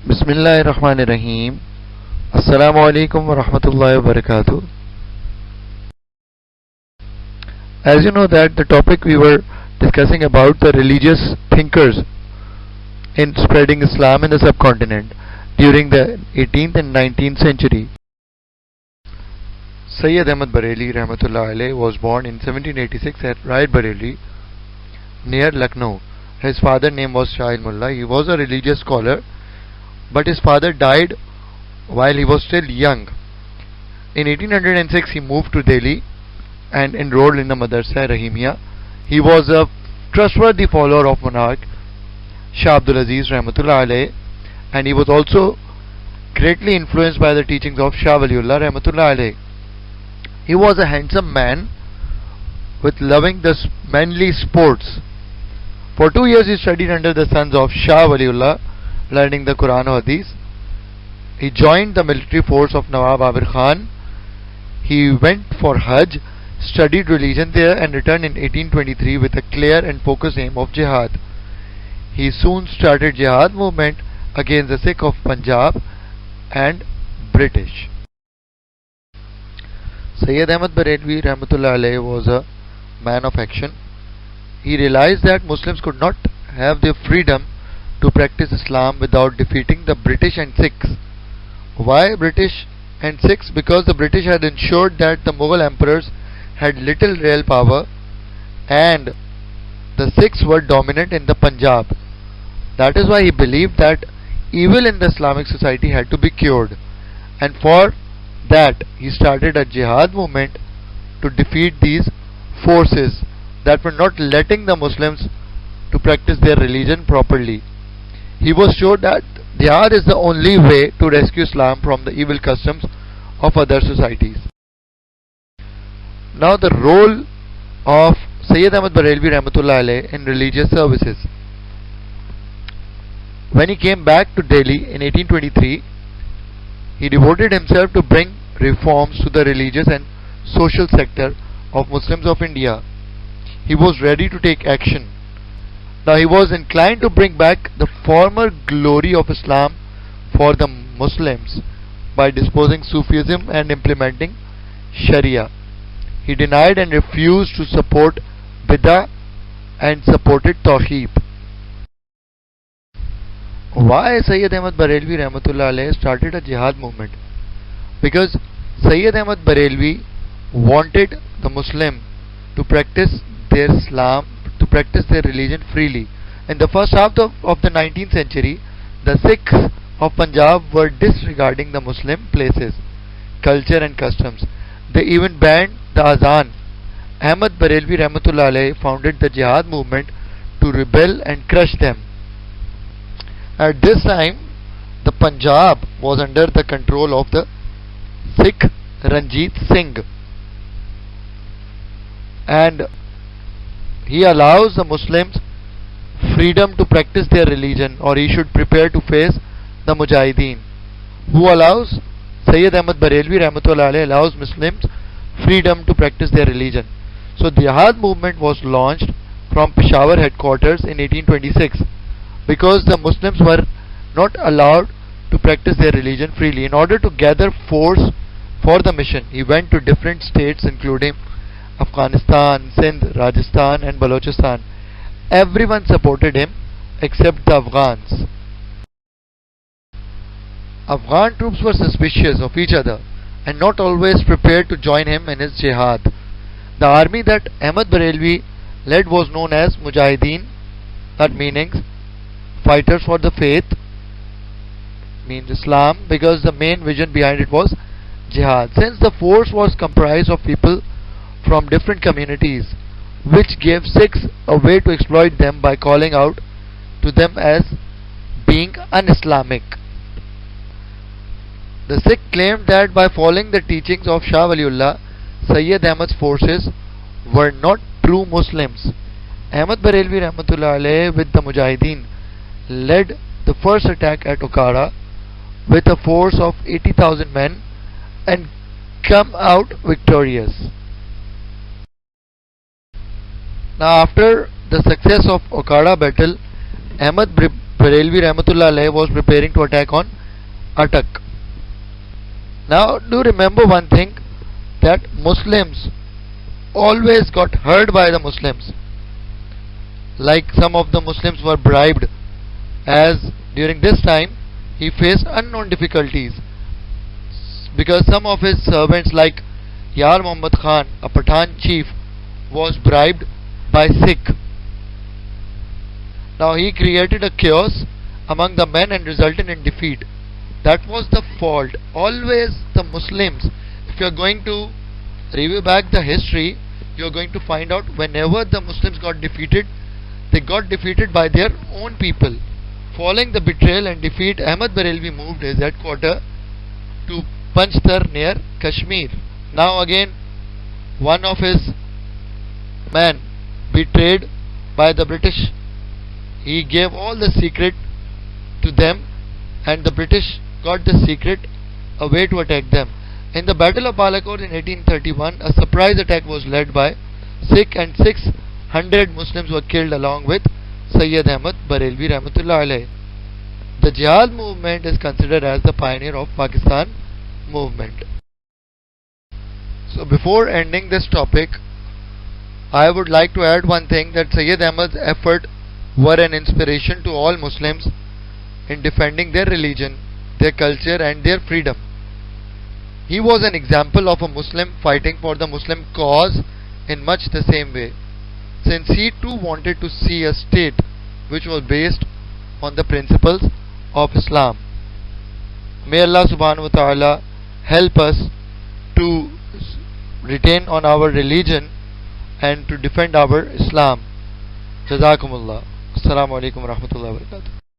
Bismillahirrahmanirrahim. Assalamu alaikum wa rahmatullahi wa barakatuh. As you know that the topic we were discussing about the religious thinkers in spreading Islam in the subcontinent during the 18th and 19th century. Syed Ahmed Barelvi Rahmatullah Alayh was born in 1786 at Barelvi near Lucknow. His father's name was Syed Mullah. He was a religious scholar, but his father died while he was still young. In 1806 he moved to Delhi and enrolled in the Madrasa Rahimia. He was a trustworthy follower of monarch Shah Abdul Aziz Rahmatullah Alayh, and he was also greatly influenced by the teachings of Shah Waliullah Rahmatullah Alayh. He was a handsome man with loving the manly sports. For 2 years he studied under the sons of Shah Waliullah, learning the Quran and Hadith. He joined the military force of Nawab Abir Khan. He went for Hajj, studied religion there, and returned in 1823 with a clear and focused aim of jihad. He soon started jihad movement against the Sikh of Punjab and British. Syed Ahmed Barelvi Rahmatullah Alayh was a man of action. He realized that Muslims could not have their freedom to practice Islam without defeating the British and Sikhs. Why British and Sikhs? Because the British had ensured that the Mughal emperors had little real power and the Sikhs were dominant in the Punjab. That is why he believed that evil in the Islamic society had to be cured, and for that he started a jihad movement to defeat these forces that were not letting the Muslims to practice their religion properly. He was sure that jihad is the only way to rescue Islam from the evil customs of other societies. Now the role of Syed Ahmed Barelvi Rahmatullah Alayh in religious services. When he came back to Delhi in 1823, he devoted himself to bring reforms to the religious and social sector of Muslims of India. He was ready to take action. Now he was inclined to bring back the former glory of Islam for the Muslims by disposing Sufism and implementing Sharia. He denied and refused to support Bid'ah and supported Tawheed. Why Syed Ahmed Barelvi Rahmatullah Alayh started a jihad movement? Because Syed Ahmed Barelvi wanted the Muslim to practice their Islam, to practice their religion freely. In the first half of the 19th century, the Sikhs of Punjab were disregarding the Muslim places, culture and customs. They even banned the Azan. Ahmed Barelvi Rahmatullah Alayh founded the jihad movement to rebel and crush them. At this time, the Punjab was under the control of the Sikh Ranjit Singh, and he allows the Muslims freedom to practice their religion, or he should prepare to face the Mujahideen. Who allows? Syed Ahmed Barelvi Rahmatullah Alayh allows Muslims freedom to practice their religion. So the jihad movement was launched from Peshawar headquarters in 1826 because the Muslims were not allowed to practice their religion freely. In order to gather force for the mission, he went to different states including Afghanistan, Sindh, Rajasthan and Balochistan. Everyone supported him except the Afghans. Afghan troops were suspicious of each other and not always prepared to join him in his jihad. The army that Ahmed Barelvi led was known as Mujahideen, that means fighters for the faith, means Islam, because the main vision behind it was jihad. Since the force was comprised of people from different communities, which gave Sikhs a way to exploit them by calling out to them as being un-Islamic. The Sikh claimed that by following the teachings of Shah Waliullah, Syed Ahmed's forces were not true Muslims. Ahmed Barelvi Rahmatullah Alayh with the Mujahideen led the first attack at Okara with a force of 80,000 men and come out victorious. Now after the success of Okara battle, Ahmed Barelvi Rahmatullah alayhi was preparing to attack on Atak. Now do remember one thing, that Muslims always got hurt by the Muslims. Like some of the Muslims were bribed, as during this time he faced unknown difficulties because some of his servants like Yar Muhammad Khan, a Pathan chief, was bribed by Sikh. Now he created a chaos among the men and resulted in defeat. That was the fault. Always the Muslims, if you are going to review back the history, you are going to find out whenever the Muslims got defeated, they got defeated by their own people. Following the betrayal and defeat, Ahmed Barelvi moved his headquarters to Panchtar near Kashmir. Now again, one of his men betrayed by the British. He gave all the secret to them, and the British got the secret, a way to attack them. In the Battle of Balakot in 1831, a surprise attack was led by Sikh, and 600 Muslims were killed along with Syed Ahmed Barelvi Rahmatullah alayhi. The Jihad movement is considered as the pioneer of Pakistan movement. So before ending this topic, I would like to add one thing, that Syed Ahmed's efforts were an inspiration to all Muslims in defending their religion, their culture and their freedom. He was an example of a Muslim fighting for the Muslim cause in much the same way, since he too wanted to see a state which was based on the principles of Islam. May Allah subhanahu wa ta'ala help us to retain on our religion and to defend our Islam. Jazakumullah. Assalamu alaikum wa rahmatullahi wa barakatuh.